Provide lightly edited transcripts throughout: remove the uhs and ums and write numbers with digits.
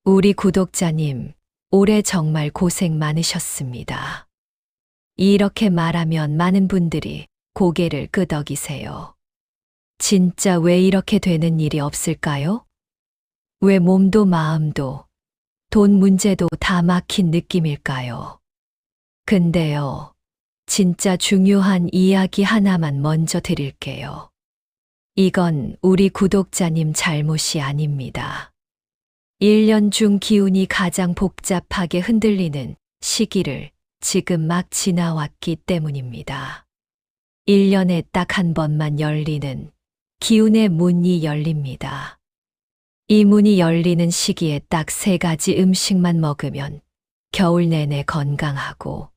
우리 구독자님, 올해 정말 고생 많으셨습니다. 이렇게 말하면 많은 분들이 고개를 끄덕이세요. 진짜 왜 이렇게 되는 일이 없을까요? 왜 몸도 마음도 돈 문제도 다 막힌 느낌일까요? 근데요, 진짜 중요한 이야기 하나만 먼저 드릴게요. 이건 우리 구독자님 잘못이 아닙니다. 1년 중 기운이 가장 복잡하게 흔들리는 시기를 지금 막 지나왔기 때문입니다. 1년에 딱 한 번만 열리는 기운의 문이 열립니다. 이 문이 열리는 시기에 딱 3가지 음식만 먹으면 겨울 내내 건강하고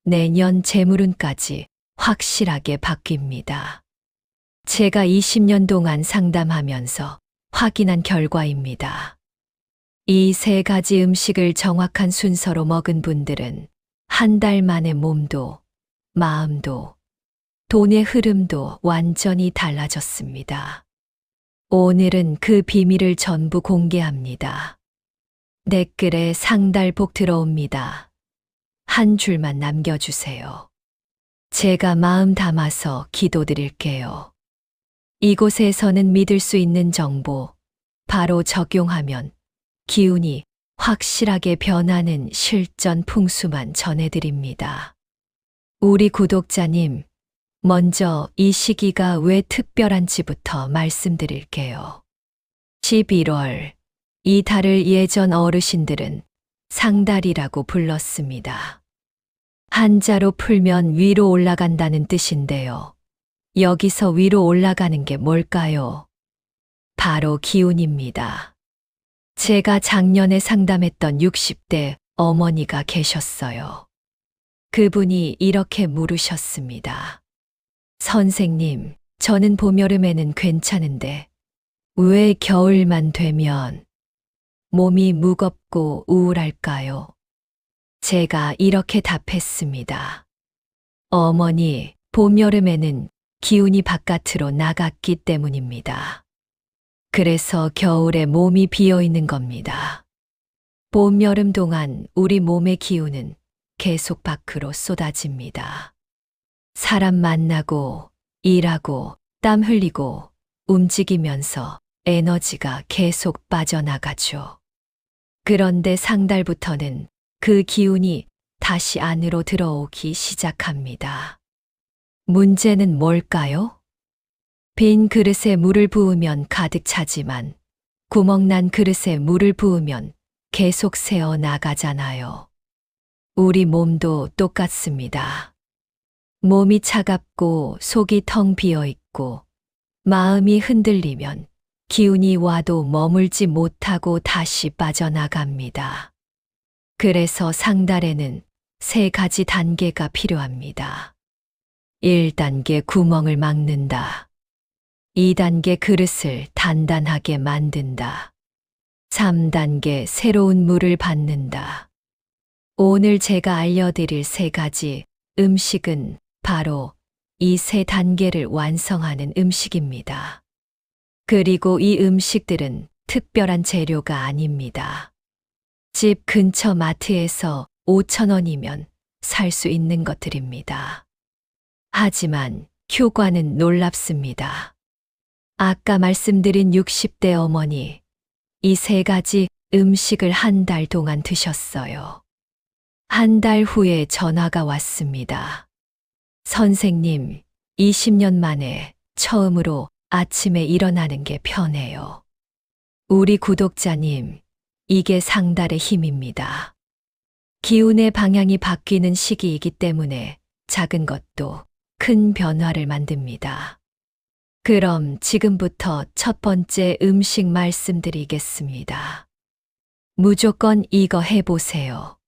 내년 재물운까지 확실하게 바뀝니다. 제가 20년 동안 상담하면서 확인한 결과입니다. 이 3가지 음식을 정확한 순서로 먹은 분들은 한 달 만에 몸도, 마음도, 돈의 흐름도 완전히 달라졌습니다. 오늘은 그 비밀을 전부 공개합니다. 댓글에 상달복 들어옵니다. 한 줄만 남겨주세요. 제가 마음 담아서 기도드릴게요. 이곳에서는 믿을 수 있는 정보, 바로 적용하면 기운이 확실하게 변하는 실전 풍수만 전해드립니다. 우리 구독자님, 먼저 이 시기가 왜 특별한지부터 말씀드릴게요. 11월, 이 달을 예전 어르신들은 상달이라고 불렀습니다. 한자로 풀면 위로 올라간다는 뜻인데요. 여기서 위로 올라가는 게 뭘까요? 바로 기운입니다. 제가 작년에 상담했던 60대 어머니가 계셨어요. 그분이 이렇게 물으셨습니다. 선생님, 저는 봄, 여름에는 괜찮은데 왜 겨울만 되면 몸이 무겁고 우울할까요? 제가 이렇게 답했습니다. 어머니, 봄, 여름에는 기운이 바깥으로 나갔기 때문입니다. 그래서 겨울에 몸이 비어 있는 겁니다. 봄, 여름 동안 우리 몸의 기운은 계속 밖으로 쏟아집니다. 사람 만나고, 일하고, 땀 흘리고, 움직이면서 에너지가 계속 빠져나가죠. 그런데 상달부터는 그 기운이 다시 안으로 들어오기 시작합니다. 문제는 뭘까요? 빈 그릇에 물을 부으면 가득 차지만 구멍난 그릇에 물을 부으면 계속 새어 나가잖아요. 우리 몸도 똑같습니다. 몸이 차갑고 속이 텅 비어 있고 마음이 흔들리면 기운이 와도 머물지 못하고 다시 빠져나갑니다. 그래서 상달에는 3가지 단계가 필요합니다. 1단계 구멍을 막는다. 2단계 그릇을 단단하게 만든다. 3단계 새로운 물을 받는다. 오늘 제가 알려드릴 3가지 음식은 바로 이 3단계를 완성하는 음식입니다. 그리고 이 음식들은 특별한 재료가 아닙니다. 집 근처 마트에서 5,000원이면 살 수 있는 것들입니다. 하지만 효과는 놀랍습니다. 아까 말씀드린 60대 어머니, 이 3가지 음식을 한 달 동안 드셨어요. 한 달 후에 전화가 왔습니다. 선생님, 20년 만에 처음으로 아침에 일어나는 게 편해요. 우리 구독자님, 이게 상달의 힘입니다. 기운의 방향이 바뀌는 시기이기 때문에 작은 것도 큰 변화를 만듭니다. 그럼 지금부터 첫 번째 음식 말씀드리겠습니다. 무조건 이거 해보세요.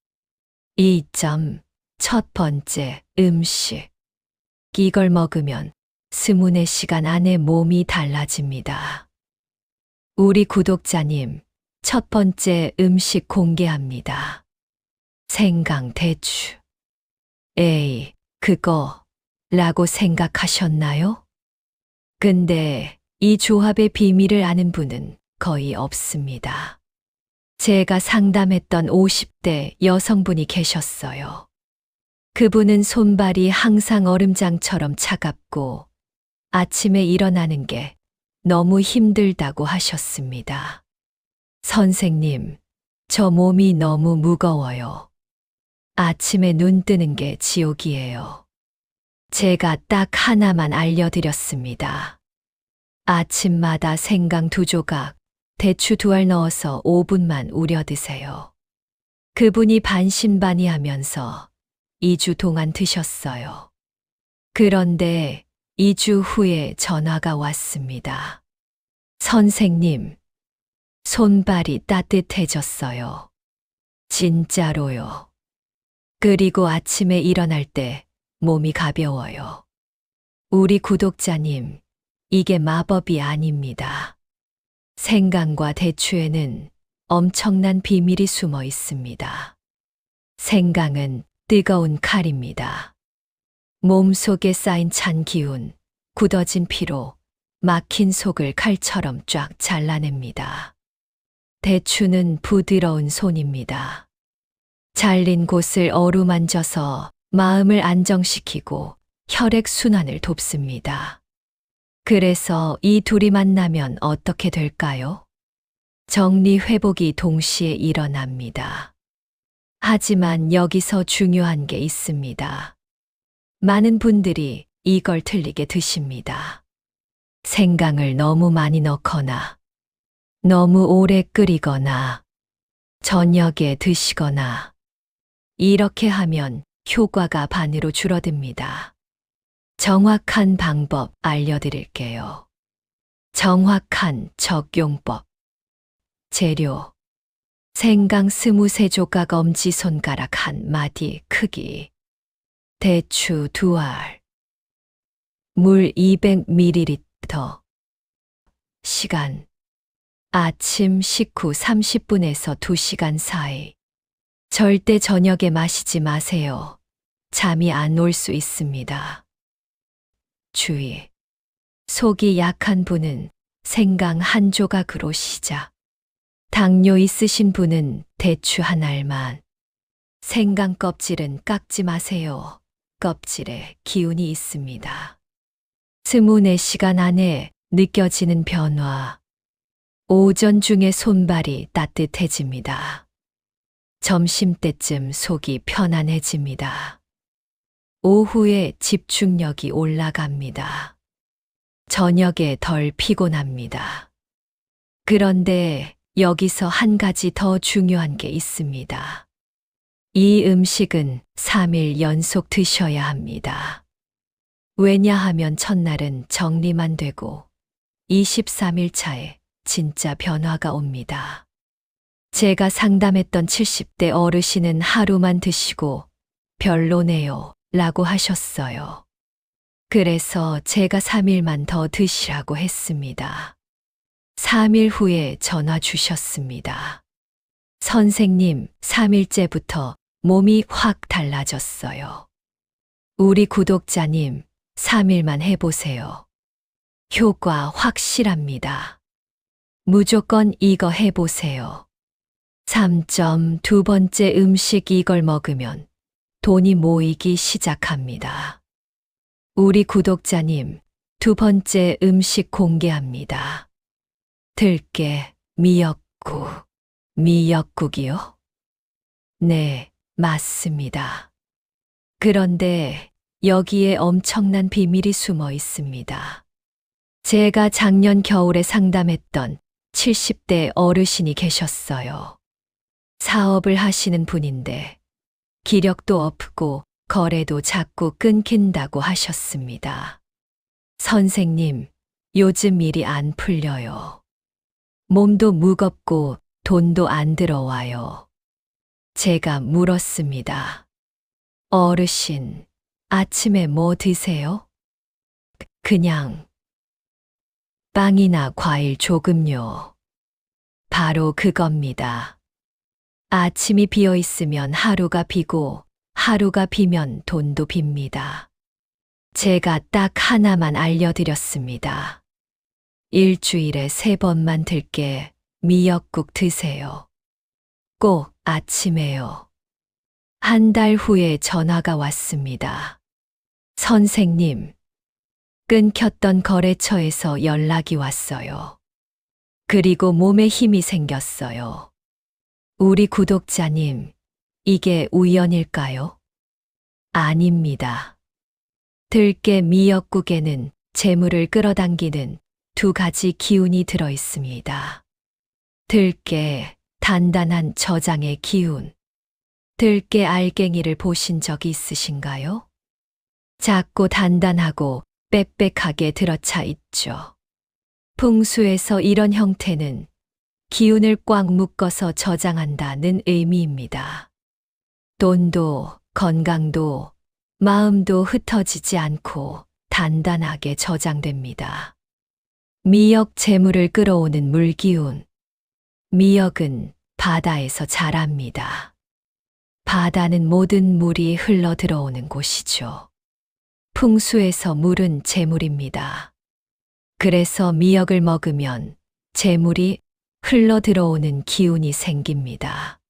첫 번째 음식. 이걸 먹으면 24시간 안에 몸이 달라집니다. 우리 구독자님, 첫 번째 음식 공개합니다. 생강대추. 에이, 그거 라고 생각하셨나요? 근데 이 조합의 비밀을 아는 분은 거의 없습니다. 제가 상담했던 50대 여성분이 계셨어요. 그분은 손발이 항상 얼음장처럼 차갑고 아침에 일어나는 게 너무 힘들다고 하셨습니다. 선생님, 저 몸이 너무 무거워요. 아침에 눈 뜨는 게 지옥이에요. 제가 딱 하나만 알려드렸습니다. 아침마다 생강 2조각, 대추 2알 넣어서 5분만 우려 드세요. 그분이 반신반의하면서 2주 동안 드셨어요. 그런데 2주 후에 전화가 왔습니다. 선생님, 손발이 따뜻해졌어요. 진짜로요. 그리고 아침에 일어날 때 몸이 가벼워요. 우리 구독자님, 이게 마법이 아닙니다. 생강과 대추에는 엄청난 비밀이 숨어 있습니다. 생강은 뜨거운 칼입니다. 몸속에 쌓인 찬 기운, 굳어진 피로, 막힌 속을 칼처럼 쫙 잘라냅니다. 대추는 부드러운 손입니다. 잘린 곳을 어루만져서 마음을 안정시키고 혈액순환을 돕습니다. 그래서 이 둘이 만나면 어떻게 될까요? 정리회복이 동시에 일어납니다. 하지만 여기서 중요한 게 있습니다. 많은 분들이 이걸 틀리게 드십니다. 생강을 너무 많이 넣거나, 너무 오래 끓이거나, 저녁에 드시거나, 이렇게 하면 효과가 반으로 줄어듭니다. 정확한 방법 알려드릴게요. 정확한 적용법. 재료. 생강 23조각 엄지손가락 1마디 크기. 대추 2알. 물 200ml. 시간. 아침 식후 30분에서 2시간 사이. 절대 저녁에 마시지 마세요. 잠이 안 올 수 있습니다. 주의. 속이 약한 분은 생강 1조각으로 시작. 당뇨 있으신 분은 대추 1알만. 생강 껍질은 깎지 마세요. 껍질에 기운이 있습니다. 24시간 안에 느껴지는 변화. 오전 중에 손발이 따뜻해집니다. 점심때쯤 속이 편안해집니다. 오후에 집중력이 올라갑니다. 저녁에 덜 피곤합니다. 그런데 여기서 한 가지 더 중요한 게 있습니다. 이 음식은 3일 연속 드셔야 합니다. 왜냐하면 첫날은 정리만 되고 23일 차에 진짜 변화가 옵니다. 제가 상담했던 70대 어르신은 하루만 드시고 별로네요 라고 하셨어요. 그래서 제가 3일만 더 드시라고 했습니다. 3일 후에 전화 주셨습니다. 선생님, 3일째부터 몸이 확 달라졌어요. 우리 구독자님, 3일만 해보세요. 효과 확실합니다. 무조건 이거 해보세요. 3.2번째 음식 이걸 먹으면 돈이 모이기 시작합니다. 우리 구독자님, 2번째 음식 공개합니다. 들깨, 미역국. 미역국이요? 네, 맞습니다. 그런데 여기에 엄청난 비밀이 숨어 있습니다. 제가 작년 겨울에 상담했던 70대 어르신이 계셨어요. 사업을 하시는 분인데 기력도 없고 거래도 자꾸 끊긴다고 하셨습니다. 선생님, 요즘 일이 안 풀려요. 몸도 무겁고 돈도 안 들어와요. 제가 물었습니다. 어르신, 아침에 뭐 드세요? 그냥 빵이나 과일 조금요. 바로 그겁니다. 아침이 비어 있으면 하루가 비고 하루가 비면 돈도 빕니다. 제가 딱 하나만 알려드렸습니다. 일주일에 3번만 들게 미역국 드세요. 꼭 아침에요. 한 달 후에 전화가 왔습니다. 선생님, 끊겼던 거래처에서 연락이 왔어요. 그리고 몸에 힘이 생겼어요. 우리 구독자님, 이게 우연일까요? 아닙니다. 들깨 미역국에는 재물을 끌어당기는 두 가지 기운이 들어 있습니다. 들깨, 단단한 저장의 기운. 들깨 알갱이를 보신 적이 있으신가요? 작고 단단하고 빽빽하게 들어차 있죠. 풍수에서 이런 형태는 기운을 꽉 묶어서 저장한다는 의미입니다. 돈도, 건강도, 마음도 흩어지지 않고 단단하게 저장됩니다. 미역 재물을 끌어오는 물기운. 미역은 바다에서 자랍니다. 바다는 모든 물이 흘러 들어오는 곳이죠. 풍수에서 물은 재물입니다. 그래서 미역을 먹으면 재물이 흘러 들어오는 기운이 생깁니다.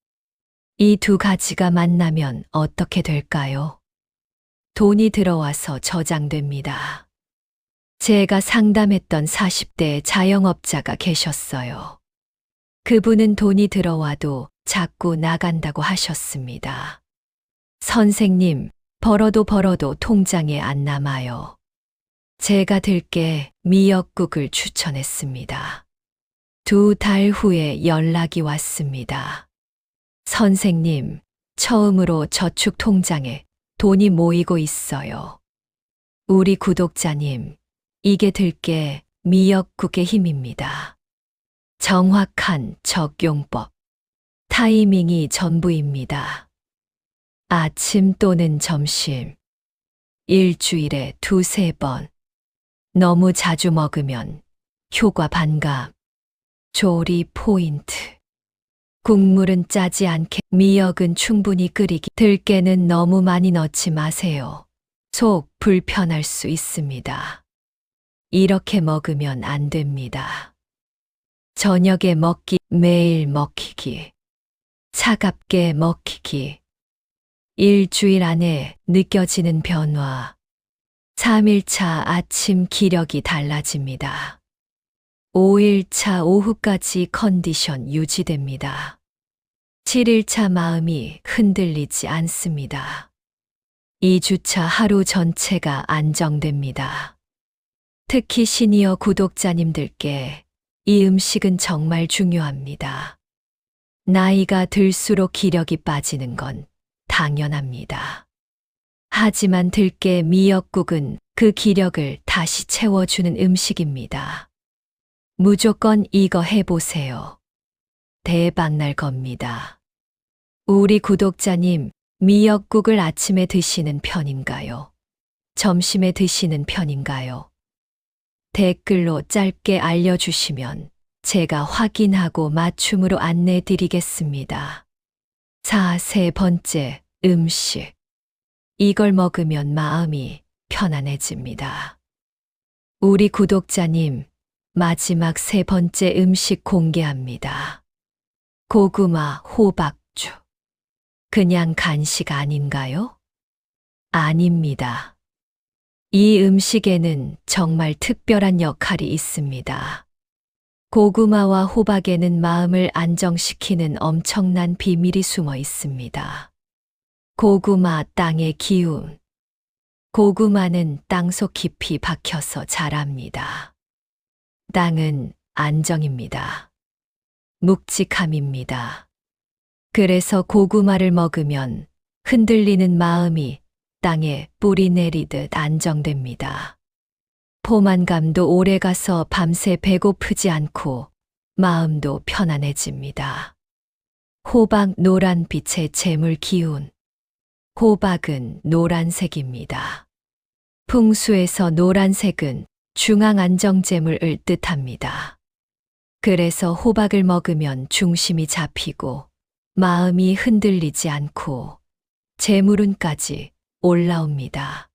이 두 가지가 만나면 어떻게 될까요? 돈이 들어와서 저장됩니다. 제가 상담했던 40대 자영업자가 계셨어요. 그분은 돈이 들어와도 자꾸 나간다고 하셨습니다. 선생님, 벌어도 통장에 안 남아요. 제가 들깨 미역국을 추천했습니다. 2달 후에 연락이 왔습니다. 선생님, 처음으로 저축 통장에 돈이 모이고 있어요. 우리 구독자님, 이게 들깨 미역국의 힘입니다. 정확한 적용법. 타이밍이 전부입니다. 아침 또는 점심. 일주일에 2~3번. 너무 자주 먹으면 효과 반감. 조리 포인트. 국물은 짜지 않게, 미역은 충분히 끓이기. 들깨는 너무 많이 넣지 마세요. 속 불편할 수 있습니다. 이렇게 먹으면 안 됩니다. 저녁에 먹기, 매일 먹히기. 차갑게 먹히기. 일주일 안에 느껴지는 변화. 3일차 아침 기력이 달라집니다. 5일차 오후까지 컨디션 유지됩니다. 7일차 마음이 흔들리지 않습니다. 2주차 하루 전체가 안정됩니다. 특히 시니어 구독자님들께 이 음식은 정말 중요합니다. 나이가 들수록 기력이 빠지는 건 당연합니다. 하지만 들깨 미역국은 그 기력을 다시 채워주는 음식입니다. 무조건 이거 해보세요. 대박 날 겁니다. 우리 구독자님, 미역국을 아침에 드시는 편인가요? 점심에 드시는 편인가요? 댓글로 짧게 알려주시면 제가 확인하고 맞춤으로 안내 드리겠습니다. 3번째, 음식. 이걸 먹으면 마음이 편안해집니다. 우리 구독자님, 마지막 3번째 음식 공개합니다. 고구마 호박죽. 그냥 간식 아닌가요? 아닙니다. 이 음식에는 정말 특별한 역할이 있습니다. 고구마와 호박에는 마음을 안정시키는 엄청난 비밀이 숨어 있습니다. 고구마 땅의 기운. 고구마는 땅속 깊이 박혀서 자랍니다. 땅은 안정입니다. 묵직함입니다. 그래서 고구마를 먹으면 흔들리는 마음이 땅에 뿌리 내리듯 안정됩니다. 포만감도 오래가서 밤새 배고프지 않고 마음도 편안해집니다. 호박 노란빛의 재물 기운. 호박은 노란색입니다. 풍수에서 노란색은 중앙 안정재물을 뜻합니다. 그래서 호박을 먹으면 중심이 잡히고 마음이 흔들리지 않고 재물운까지 올라옵니다.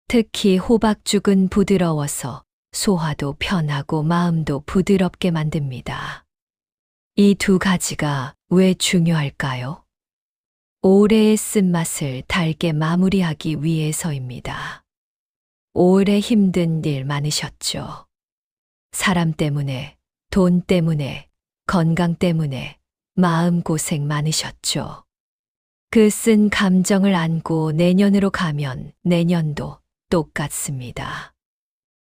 특히 호박죽은 부드러워서 소화도 편하고 마음도 부드럽게 만듭니다. 이 두 가지가 왜 중요할까요? 올해의 쓴맛을 달게 마무리하기 위해서입니다. 올해 힘든 일 많으셨죠? 사람 때문에, 돈 때문에, 건강 때문에 마음고생 많으셨죠? 그 쓴 감정을 안고 내년으로 가면 내년도 똑같습니다.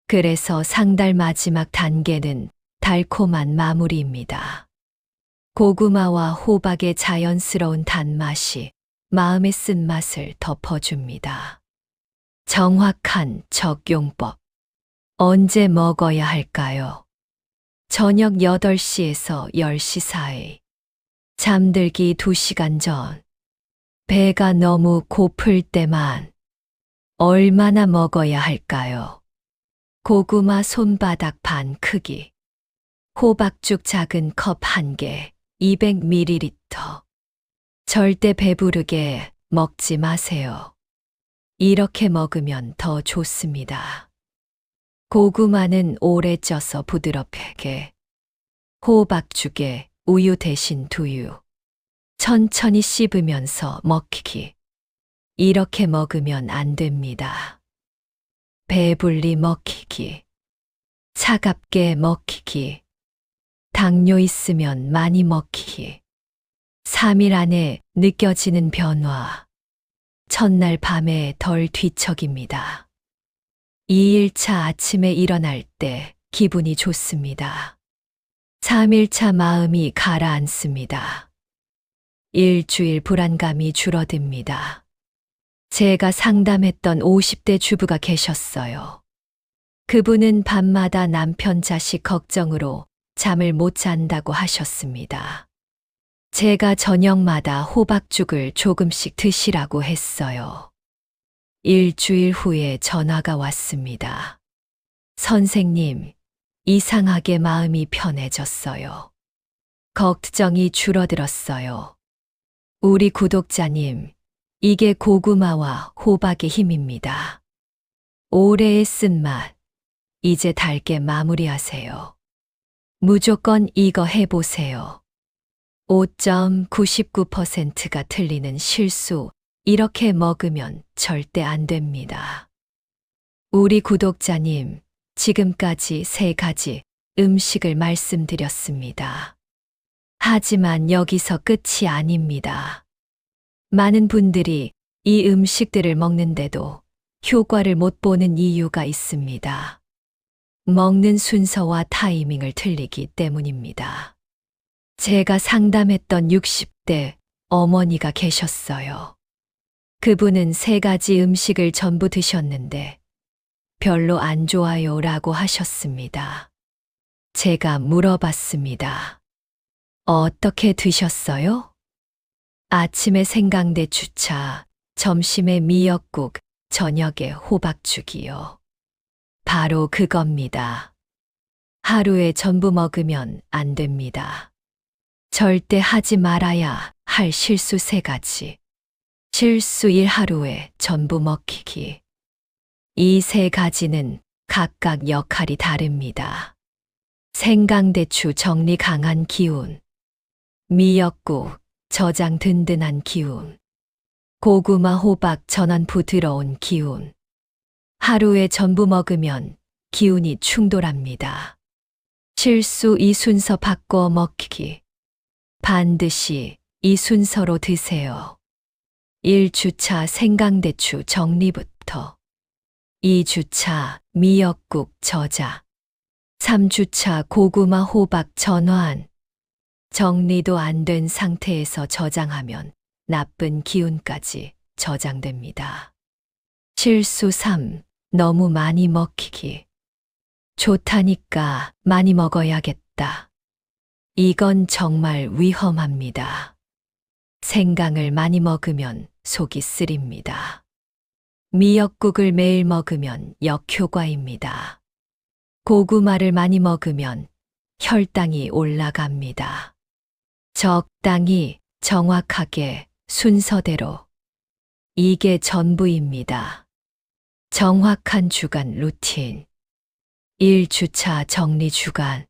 그래서 상달 마지막 단계는 달콤한 마무리입니다. 고구마와 호박의 자연스러운 단맛이 마음의 쓴맛을 덮어줍니다. 정확한 적용법. 언제 먹어야 할까요? 저녁 8시에서 10시 사이. 잠들기 2시간 전. 배가 너무 고플 때만. 얼마나 먹어야 할까요? 고구마 손바닥 반 크기. 호박죽 작은 컵 1개, 200ml. 절대 배부르게 먹지 마세요. 이렇게 먹으면 더 좋습니다. 고구마는 오래 쪄서 부드럽게, 호박죽에 우유 대신 두유. 천천히 씹으면서 먹기. 이렇게 먹으면 안 됩니다. 배불리 먹히기. 차갑게 먹히기. 당뇨 있으면 많이 먹히기. 3일 안에 느껴지는 변화. 첫날 밤에 덜 뒤척입니다. 2일차 아침에 일어날 때 기분이 좋습니다. 3일차 마음이 가라앉습니다. 일주일 불안감이 줄어듭니다. 제가 상담했던 50대 주부가 계셨어요. 그분은 밤마다 남편 자식 걱정으로 잠을 못 잔다고 하셨습니다. 제가 저녁마다 호박죽을 조금씩 드시라고 했어요. 일주일 후에 전화가 왔습니다. 선생님, 이상하게 마음이 편해졌어요. 걱정이 줄어들었어요. 우리 구독자님, 이게 고구마와 호박의 힘입니다. 올해의 쓴맛, 이제 달게 마무리하세요. 무조건 이거 해보세요. 5.99%가 틀리는 실수, 이렇게 먹으면 절대 안 됩니다. 우리 구독자님, 지금까지 3가지 음식을 말씀드렸습니다. 하지만 여기서 끝이 아닙니다. 많은 분들이 이 음식들을 먹는데도 효과를 못 보는 이유가 있습니다. 먹는 순서와 타이밍을 틀리기 때문입니다. 제가 상담했던 60대 어머니가 계셨어요. 그분은 3가지 음식을 전부 드셨는데 별로 안 좋아요 라고 하셨습니다. 제가 물어봤습니다. 어떻게 드셨어요? 아침에 생강대추차, 점심에 미역국, 저녁에 호박죽이요. 바로 그겁니다. 하루에 전부 먹으면 안 됩니다. 절대 하지 말아야 할 실수 3가지. 실수 1, 하루에 전부 먹히기. 이 3가지는 각각 역할이 다릅니다. 생강대추 정리 강한 기운. 미역국 저장 든든한 기운. 고구마 호박 전원 부드러운 기운. 하루에 전부 먹으면 기운이 충돌합니다. 실수 이 순서 바꿔 먹기. 반드시 이 순서로 드세요. 1주차 생강대추 정리부터. 2주차 미역국 저자. 3주차 고구마 호박 전환. 정리도 안 된 상태에서 저장하면 나쁜 기운까지 저장됩니다. 실수 3. 너무 많이 먹히기. 좋다니까 많이 먹어야겠다. 이건 정말 위험합니다. 생강을 많이 먹으면 속이 쓰립니다. 미역국을 매일 먹으면 역효과입니다. 고구마를 많이 먹으면 혈당이 올라갑니다. 적당히, 정확하게, 순서대로. 이게 전부입니다. 정확한 주간 루틴. 1주차 정리 주간.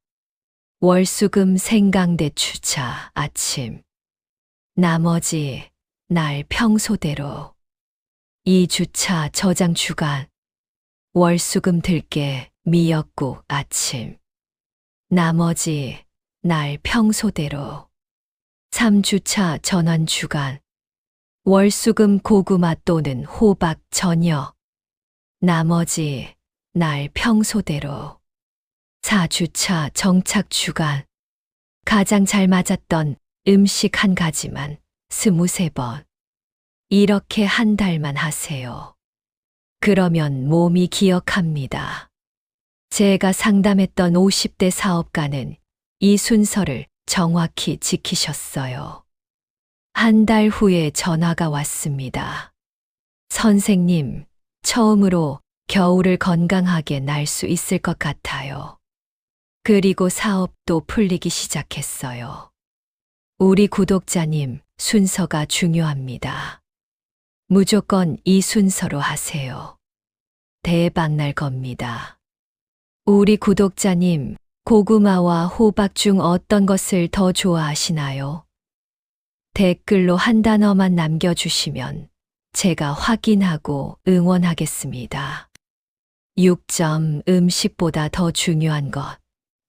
월수금 생강대 주차 아침. 나머지 날 평소대로. 2주차 저장 주간. 월수금 들깨 미역국 아침. 나머지 날 평소대로. 3주차 전환 주간. 월수금 고구마 또는 호박 저녁. 나머지 날 평소대로. 4주차 정착 주간. 가장 잘 맞았던 음식 한 가지만 23번. 이렇게 한 달만 하세요. 그러면 몸이 기억합니다. 제가 상담했던 50대 사업가는 이 순서를 정확히 지키셨어요. 한 달 후에 전화가 왔습니다. 선생님, 처음으로 겨울을 건강하게 날 수 있을 것 같아요. 그리고 사업도 풀리기 시작했어요. 우리 구독자님, 순서가 중요합니다. 무조건 이 순서로 하세요. 대박 날 겁니다. 우리 구독자님, 고구마와 호박 중 어떤 것을 더 좋아하시나요? 댓글로 한 단어만 남겨주시면 제가 확인하고 응원하겠습니다. 6점 음식보다 더 중요한 것.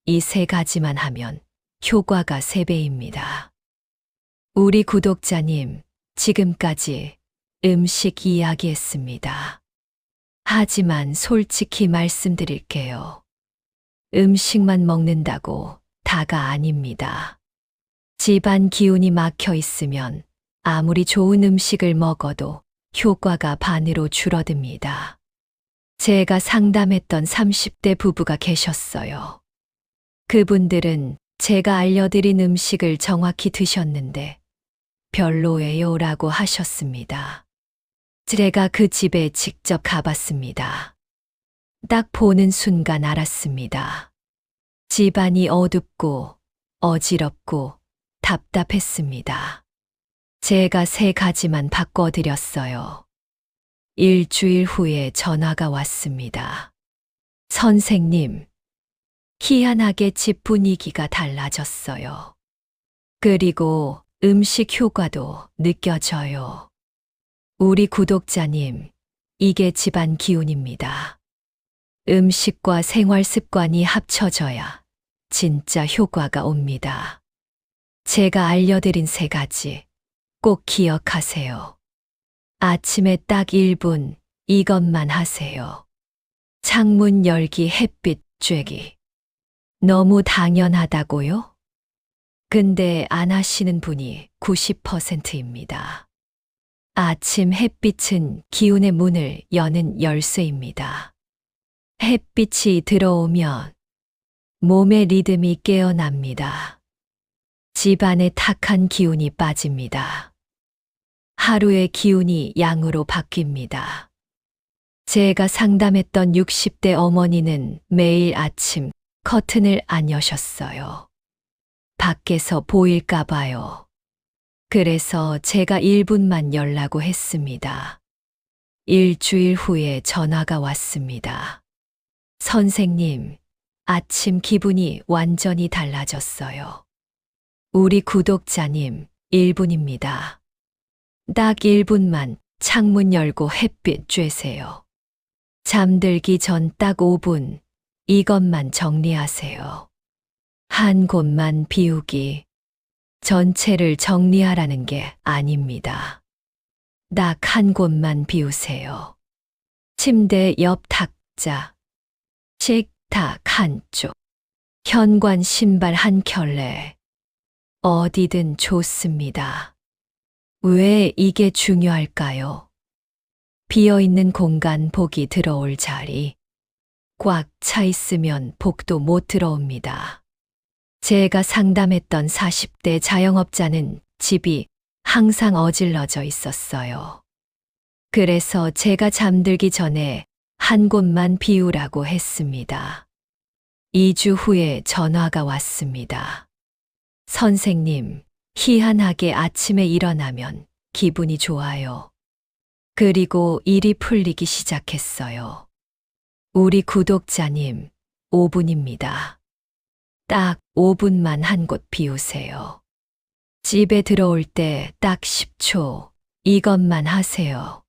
이 세 가지만 하면 효과가 3배입니다. 우리 구독자님, 지금까지 음식 이야기했습니다. 하지만 솔직히 말씀드릴게요. 음식만 먹는다고 다가 아닙니다. 집안 기운이 막혀 있으면 아무리 좋은 음식을 먹어도 효과가 반으로 줄어듭니다. 제가 상담했던 30대 부부가 계셨어요. 그분들은 제가 알려드린 음식을 정확히 드셨는데 별로예요 라고 하셨습니다. 제가 그 집에 직접 가봤습니다. 딱 보는 순간 알았습니다. 집안이 어둡고 어지럽고 답답했습니다. 제가 3가지만 바꿔드렸어요. 일주일 후에 전화가 왔습니다. 선생님, 희한하게 집 분위기가 달라졌어요. 그리고 음식 효과도 느껴져요. 우리 구독자님, 이게 집안 기운입니다. 음식과 생활 습관이 합쳐져야 진짜 효과가 옵니다. 제가 알려드린 3가지 꼭 기억하세요. 아침에 딱 1분 이것만 하세요. 창문 열기, 햇빛 쬐기. 너무 당연하다고요? 근데 안 하시는 분이 90%입니다. 아침 햇빛은 기운의 문을 여는 열쇠입니다. 햇빛이 들어오면 몸의 리듬이 깨어납니다. 집안의 탁한 기운이 빠집니다. 하루의 기운이 양으로 바뀝니다. 제가 상담했던 60대 어머니는 매일 아침 커튼을 안 여셨어요. 밖에서 보일까 봐요. 그래서 제가 1분만 열라고 했습니다. 일주일 후에 전화가 왔습니다. 선생님, 아침 기분이 완전히 달라졌어요. 우리 구독자님, 1분입니다. 딱 1분만 창문 열고 햇빛 쬐세요. 잠들기 전 딱 5분, 이것만 정리하세요. 한 곳만 비우기. 전체를 정리하라는 게 아닙니다. 딱 한 곳만 비우세요. 침대 옆 탁자, 식탁 한쪽, 현관 신발 한 켤레. 어디든 좋습니다. 왜 이게 중요할까요? 비어있는 공간, 복이 들어올 자리. 꽉 차 있으면 복도 못 들어옵니다. 제가 상담했던 40대 자영업자는 집이 항상 어질러져 있었어요. 그래서 제가 잠들기 전에 한 곳만 비우라고 했습니다. 2주 후에 전화가 왔습니다. 선생님, 희한하게 아침에 일어나면 기분이 좋아요. 그리고 일이 풀리기 시작했어요. 우리 구독자님, 5분입니다. 딱 5분만 한 곳 비우세요. 집에 들어올 때 딱 10초 이것만 하세요.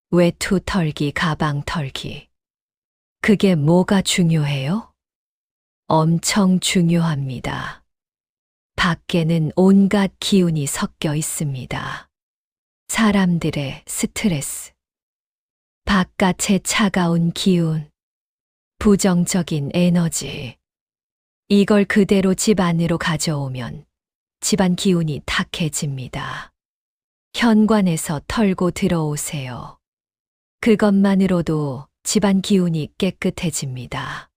외투 털기, 가방 털기. 그게 뭐가 중요해요? 엄청 중요합니다. 밖에는 온갖 기운이 섞여 있습니다. 사람들의 스트레스, 바깥의 차가운 기운, 부정적인 에너지. 이걸 그대로 집 안으로 가져오면 집안 기운이 탁해집니다. 현관에서 털고 들어오세요. 그것만으로도 집안 기운이 깨끗해집니다.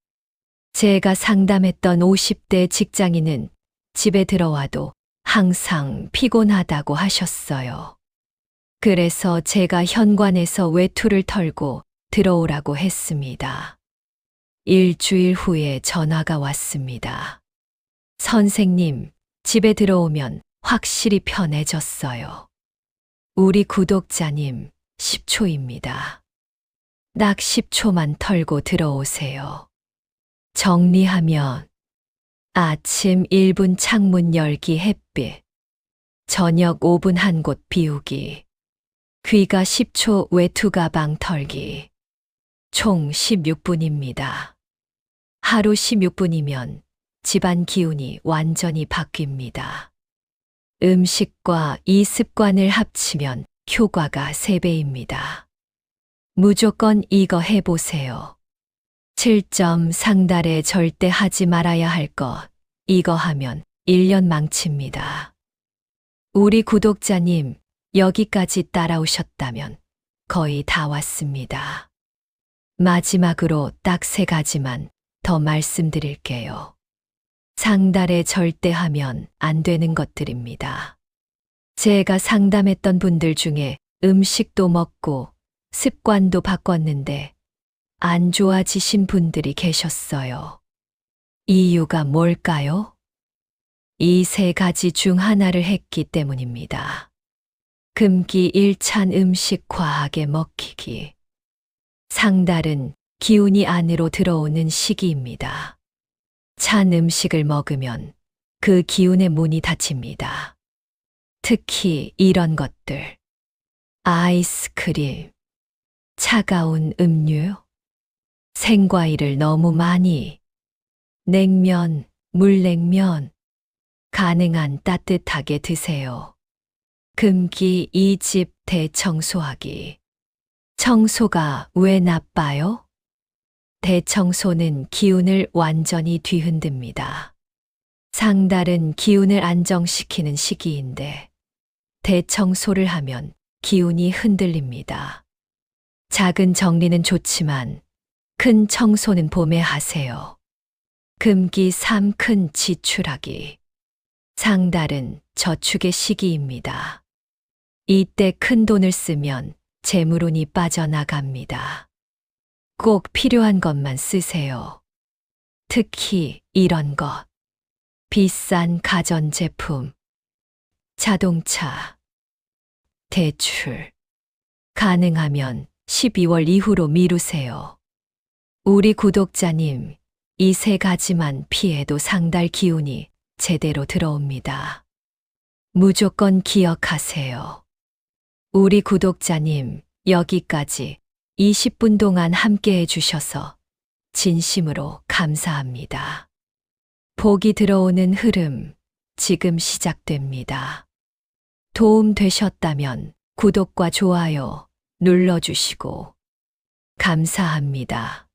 제가 상담했던 50대 직장인은 집에 들어와도 항상 피곤하다고 하셨어요. 그래서 제가 현관에서 외투를 털고 들어오라고 했습니다. 일주일 후에 전화가 왔습니다. 선생님, 집에 들어오면 확실히 편해졌어요. 우리 구독자님, 10초입니다. 딱 10초만 털고 들어오세요. 정리하면 아침 1분 창문 열기 햇빛, 저녁 5분 한 곳 비우기, 귀가 10초 외투 가방 털기, 총 16분입니다. 하루 16분이면 집안 기운이 완전히 바뀝니다. 음식과 이 습관을 합치면 효과가 3배입니다. 무조건 이거 해보세요. 7점 상달에 절대 하지 말아야 할 것. 이거 하면 1년 망칩니다. 우리 구독자님, 여기까지 따라오셨다면 거의 다 왔습니다. 마지막으로 딱 3가지만 더 말씀드릴게요. 상달에 절대 하면 안 되는 것들입니다. 제가 상담했던 분들 중에 음식도 먹고 습관도 바꿨는데 안 좋아지신 분들이 계셨어요. 이유가 뭘까요? 이 3가지 중 하나를 했기 때문입니다. 금기 1찬 음식 과하게 먹히기. 상달은 기운이 안으로 들어오는 시기입니다. 찬 음식을 먹으면 그 기운의 문이 닫힙니다. 특히 이런 것들. 아이스크림, 차가운 음료, 생과일을 너무 많이, 냉면, 물냉면, 가능한 따뜻하게 드세요. 금기 2집 대청소하기. 청소가 왜 나빠요? 대청소는 기운을 완전히 뒤흔듭니다. 상달은 기운을 안정시키는 시기인데 대청소를 하면 기운이 흔들립니다. 작은 정리는 좋지만 큰 청소는 봄에 하세요. 금기 3 큰 지출하기. 상달은 저축의 시기입니다. 이때 큰 돈을 쓰면 재물운이 빠져나갑니다. 꼭 필요한 것만 쓰세요. 특히 이런 것. 비싼 가전제품, 자동차, 대출. 가능하면 12월 이후로 미루세요. 우리 구독자님, 이 3가지만 피해도 상달 기운이 제대로 들어옵니다. 무조건 기억하세요. 우리 구독자님, 여기까지 20분 동안 함께 해주셔서 진심으로 감사합니다. 복이 들어오는 흐름, 지금 시작됩니다. 도움 되셨다면 구독과 좋아요 눌러주시고 감사합니다.